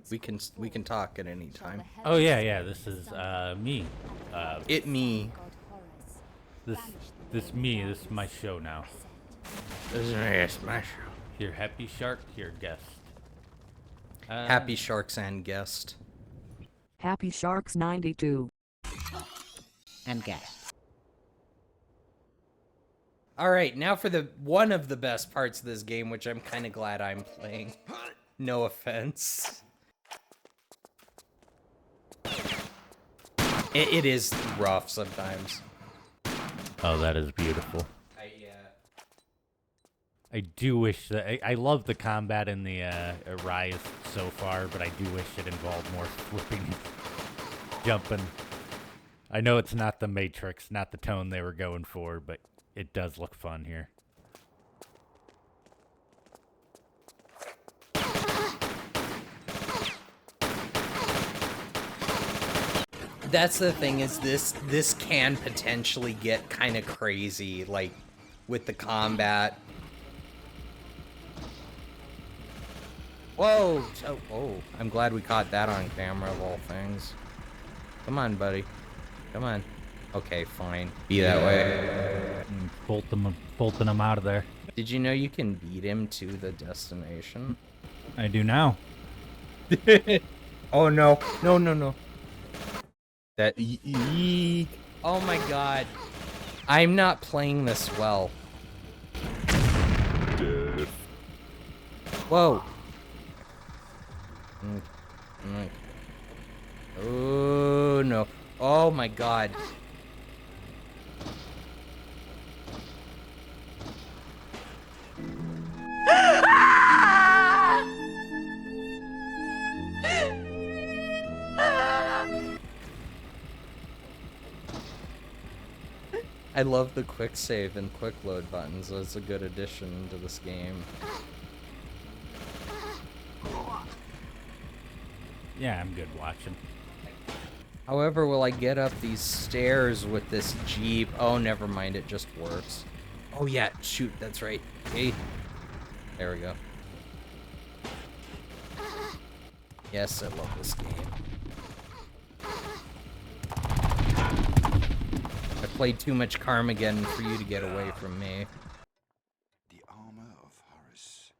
We can talk at any time. Oh yeah, this is me. It me. This me. This is my show now. This is my smash. Here, Happy Shark. Here, guest. Happy Sharks and guest. Happy Sharks 92. And guests. All right, now for the one of the best parts of this game, which I'm kind of glad I'm playing. No offense. It is rough sometimes. Oh, that is beautiful. I do wish that I love the combat in the Rise so far, but I do wish it involved more flipping, jumping. I know it's not the Matrix, not the tone they were going for, but it does look fun here. That's the thing, is this can potentially get kind of crazy, like with the combat. Whoa! Oh, I'm glad we caught that on camera of all things. Come on, buddy. Come on. Okay, fine. Be that way. Bolting them out of there. Did you know you can beat him to the destination? I do now. Oh no. No. That oh my god. I'm not playing this well. Whoa. Oh no. Oh my god. I love the quick save and quick load buttons. That's a good addition to this game. Yeah, I'm good watching. However, will I get up these stairs with this Jeep? Oh, never mind. It just works. Oh, yeah. Shoot. That's right. Hey. There we go. Yes, I love this game. I played too much Carmageddon for you to get away from me. The armor of Horus.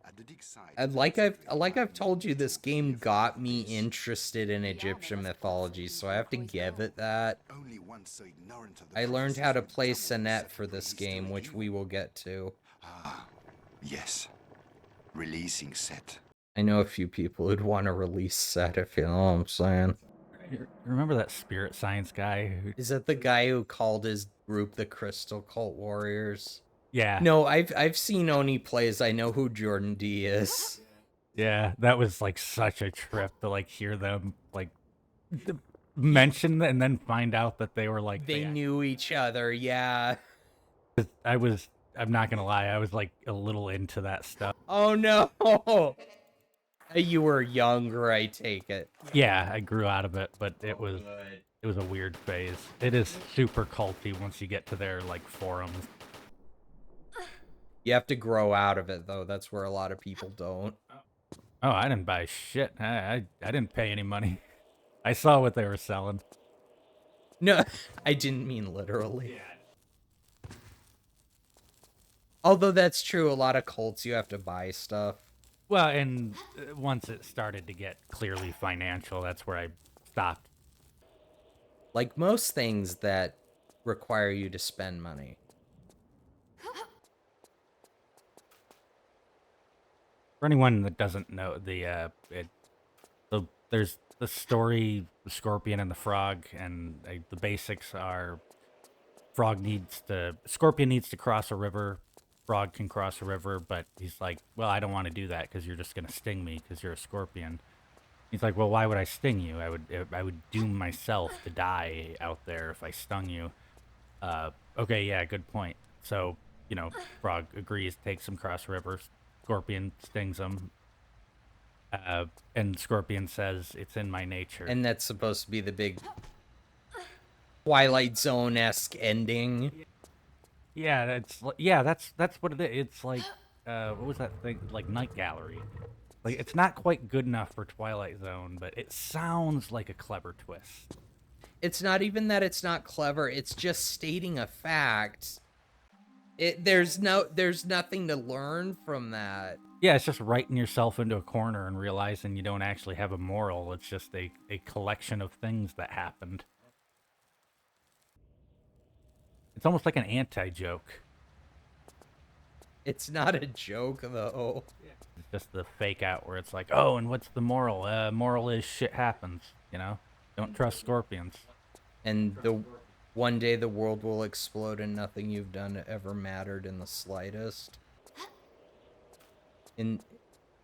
At the dig site, And like I've told you, this game got me interested in Egyptian mythology, so I have to give it that. only one so ignorant of the I learned how to processes play of double Senet set for this released game, to which you. we will get to. Yes. Releasing set. I know a few people who'd want to release Set, if you know what I'm saying. You remember that spirit science guy who... Is that the guy who called his group the Crystal Cult Warriors? Yeah. No, I've seen Oni plays. I know who Jordan D is. Yeah, that was like such a trip to like hear them like mention and then find out that they were like They knew each other, yeah. I'm not gonna lie, I was like a little into that stuff. Oh no! You were younger, I take it. Yeah, I grew out of it, but it was a weird phase. It is super culty once you get to their like forums. You have to grow out of it, though. That's where a lot of people don't. Oh, I didn't buy shit. I didn't pay any money. I saw what they were selling. No, I didn't mean literally. Although that's true, a lot of cults you have to buy stuff. Well, and once it started to get clearly financial, that's where I stopped. Like most things that require you to spend money. For anyone that doesn't know, there's the story, the scorpion and the frog, and the basics are: scorpion needs to cross a river, frog can cross a river, but he's like, well, I don't want to do that because you're just gonna sting me because you're a scorpion. He's like, well, why would I sting you? I would doom myself to die out there if I stung you. Okay, yeah, good point. So, frog agrees, takes him cross river. Scorpion stings him. And Scorpion says, it's in my nature. And that's supposed to be the big Twilight Zone-esque ending. Yeah, that's what it is. It's like, what was that thing? Like Night Gallery. Like, it's not quite good enough for Twilight Zone, but it sounds like a clever twist. It's not even that it's not clever, it's just stating a fact. There's nothing to learn from that. Yeah, it's just writing yourself into a corner and realizing you don't actually have a moral. It's just a collection of things that happened. It's almost like an anti-joke. It's not a joke, though. It's just the fake out where it's like, oh, and what's the moral? Moral is shit happens, you know? Don't trust scorpions. And one day the world will explode and nothing you've done ever mattered in the slightest. In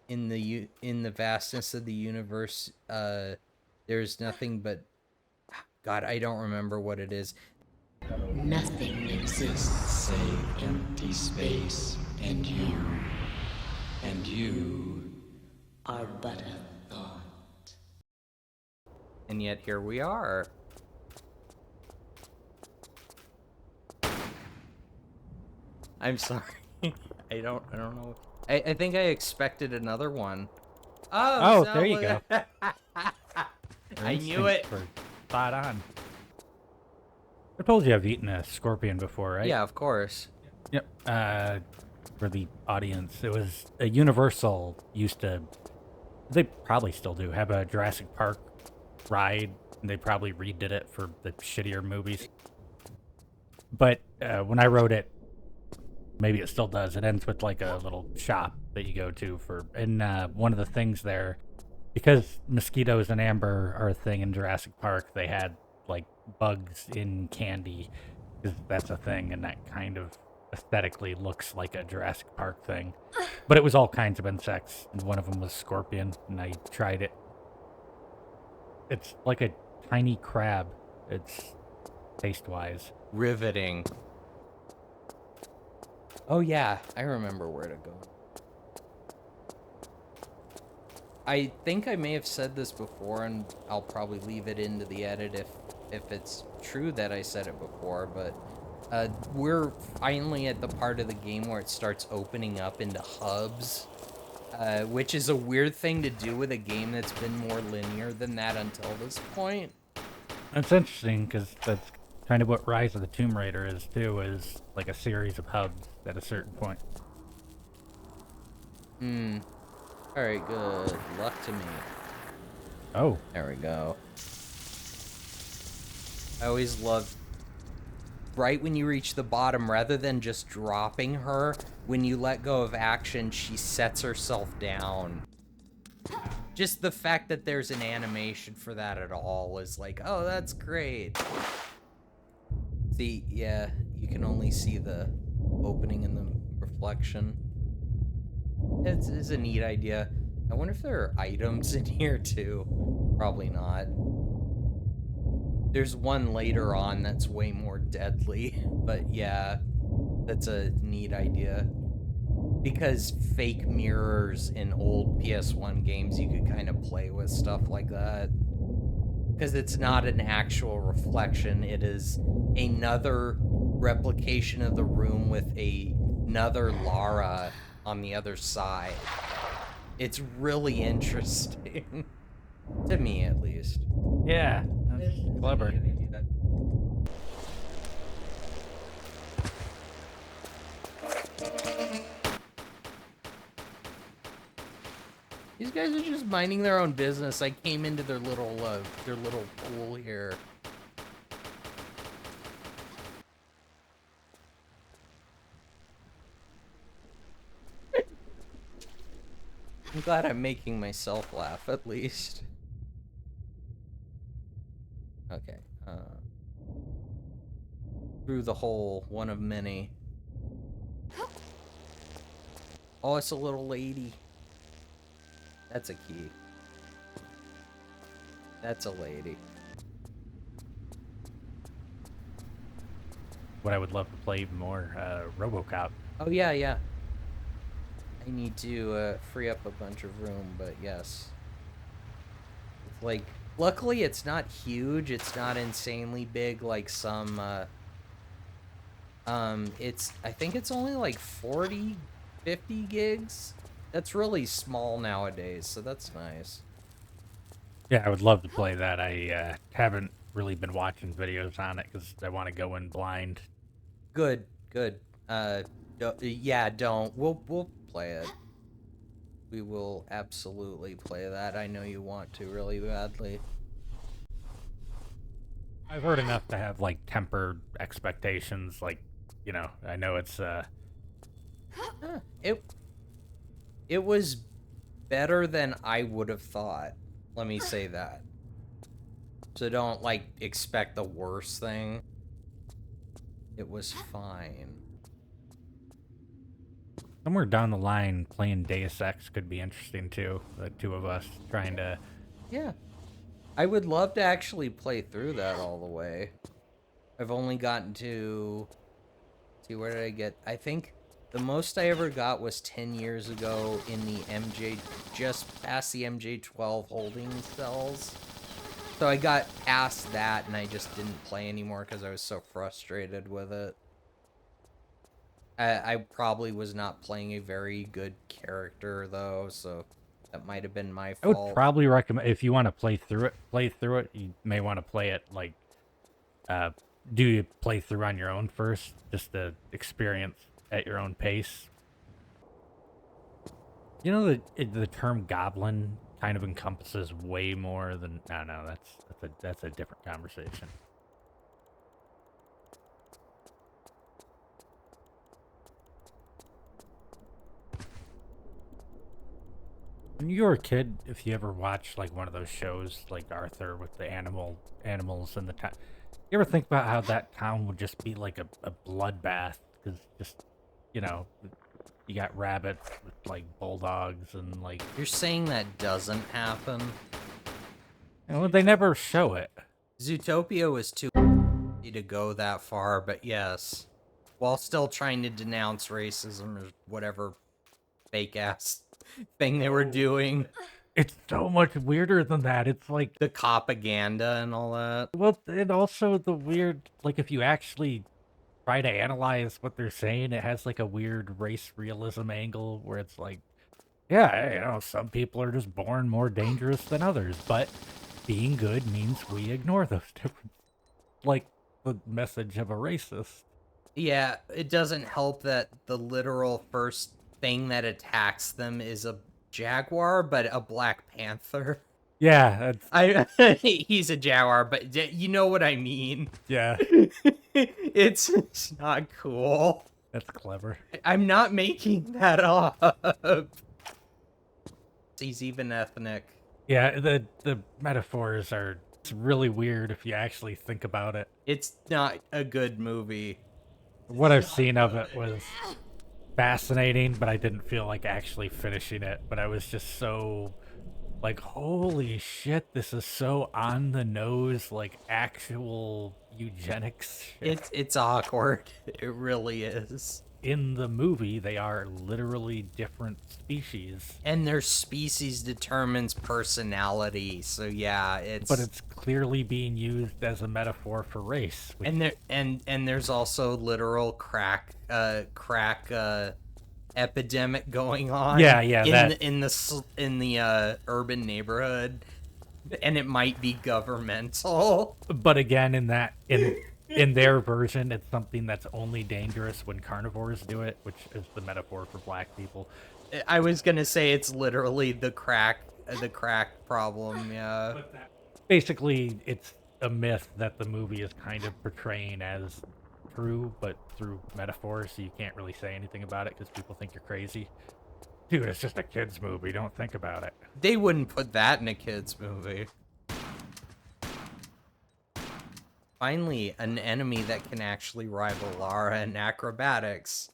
the vastness of the universe, there's nothing but... God, I don't remember what it is. Nothing exists save empty space and you. And you are but a thought. And yet here we are. I'm sorry. I don't know. I think I expected another one. Oh, there you go. I knew it. Spot on. I told you I've eaten a scorpion before, right? Yeah, of course. Yep. For the audience, it was a Universal used to, they probably still do, have a Jurassic Park ride. And they probably redid it for the shittier movies. But when I wrote it, maybe it still does. It ends with like a little shop that you go to for, and one of the things there, because mosquitoes and amber are a thing in Jurassic Park, they had like bugs in candy, because that's a thing, and that kind of aesthetically looks like a Jurassic Park thing. But it was all kinds of insects, and one of them was scorpion, and I tried it. It's like a tiny crab. It's taste-wise. Riveting. Oh yeah, I remember where to go. I think I may have said this before, and I'll probably leave it into the edit if it's true that I said it before, but we're finally at the part of the game where it starts opening up into hubs, which is a weird thing to do with a game that's been more linear than that until this point. That's interesting, because that's kind of what Rise of the Tomb Raider is, too, is like a series of hubs at a certain point. Alright, good luck to me. Oh. There we go. I always love... Right when you reach the bottom, rather than just dropping her, when you let go of action, she sets herself down. Just the fact that there's an animation for that at all is like, oh, that's great. See, yeah, you can only see the opening in the reflection. It's a neat idea. I wonder if there are items in here too. Probably not. There's one later on that's way more deadly, but yeah, that's a neat idea. Because fake mirrors in old PS1 games, you could kind of play with stuff like that. Because it's not an actual reflection, it is another replication of the room with another Lara on the other side. It's really interesting. To me, at least. Yeah, that's clever. These guys are just minding their own business. I came into their little pool here. I'm glad I'm making myself laugh, at least. Okay, through the hole, one of many. Oh, it's a little lady. That's a key. That's a lady. What I would love to play even more, RoboCop. Oh, yeah, yeah. I need to free up a bunch of room, but yes. It's like, luckily it's not huge. It's not insanely big like some, I think it's only like 40, 50 gigs. That's really small nowadays, so that's nice. Yeah, I would love to play that. I haven't really been watching videos on it because I want to go in blind. Good, good. Yeah, don't. We'll play it. We will absolutely play that. I know you want to really badly. I've heard enough to have like tempered expectations. Like, I know it's It was better than I would have thought. Let me say that. So don't like expect the worst thing. It was fine. somewhere down the line playing Deus Ex could be interesting too. The two of us trying to. Yeah. I would love to actually play through that all the way. I've only gotten to... See, where did I get... I think the most I ever got was 10 years ago in the MJ... Just past the MJ-12 holding cells. So I got past that and I just didn't play anymore because I was so frustrated with it. I probably was not playing a very good character, though, so that might have been my I would fault. probably recommend if you want to play through it. You may want to play it like, do you play through on your own first, just to experience at your own pace. You know the term goblin kind of encompasses way more than no, that's a different conversation. When you were a kid, if you ever watched like one of those shows like Arthur with the animals in the town, you ever think about how that town would just be like a bloodbath? Because just, you got rabbits with like bulldogs and like, You're saying that doesn't happen? they never show it. Zootopia was too to go that far, but yes. While still trying to denounce racism or whatever fake-ass thing they were doing. It's so much weirder than that. It's like The propaganda and all that. well, and also the weird, like if you actually try to analyze what they're saying, it has like a weird race realism angle where it's like, yeah, some people are just born more dangerous than others, but being good means we ignore those differences. Like the message of a racist. Yeah, it doesn't help that the literal first thing that attacks them is a jaguar, but a Black Panther. Yeah, He's a jaguar, but you know what I mean. yeah, It's not cool. that's clever. I'm not making that up. He's even ethnic. Yeah, the metaphors are, it's really weird if you actually think about it. It's not a good movie. What I've seen of it was fascinating, but I didn't feel like actually finishing it. But I was just so like, holy shit, this is so on the nose, like actual eugenics shit. It's awkward. It really is. In the movie, they are literally different species. And their species determines personality, so yeah, But it's clearly being used as a metaphor for race. and there's also literal crack epidemic going on. Yeah, in the urban neighborhood, and it might be governmental. But again, in their version, it's something that's only dangerous when carnivores do it, which is the metaphor for black people. I was gonna say it's literally the crack problem. Yeah. Basically, it's a myth that the movie is kind of portraying as true, but through metaphor, so you can't really say anything about it because people think you're crazy. Dude, it's just a kid's movie. Don't think about it. They wouldn't put that in a kid's movie. Finally, an enemy that can actually rival Lara in acrobatics.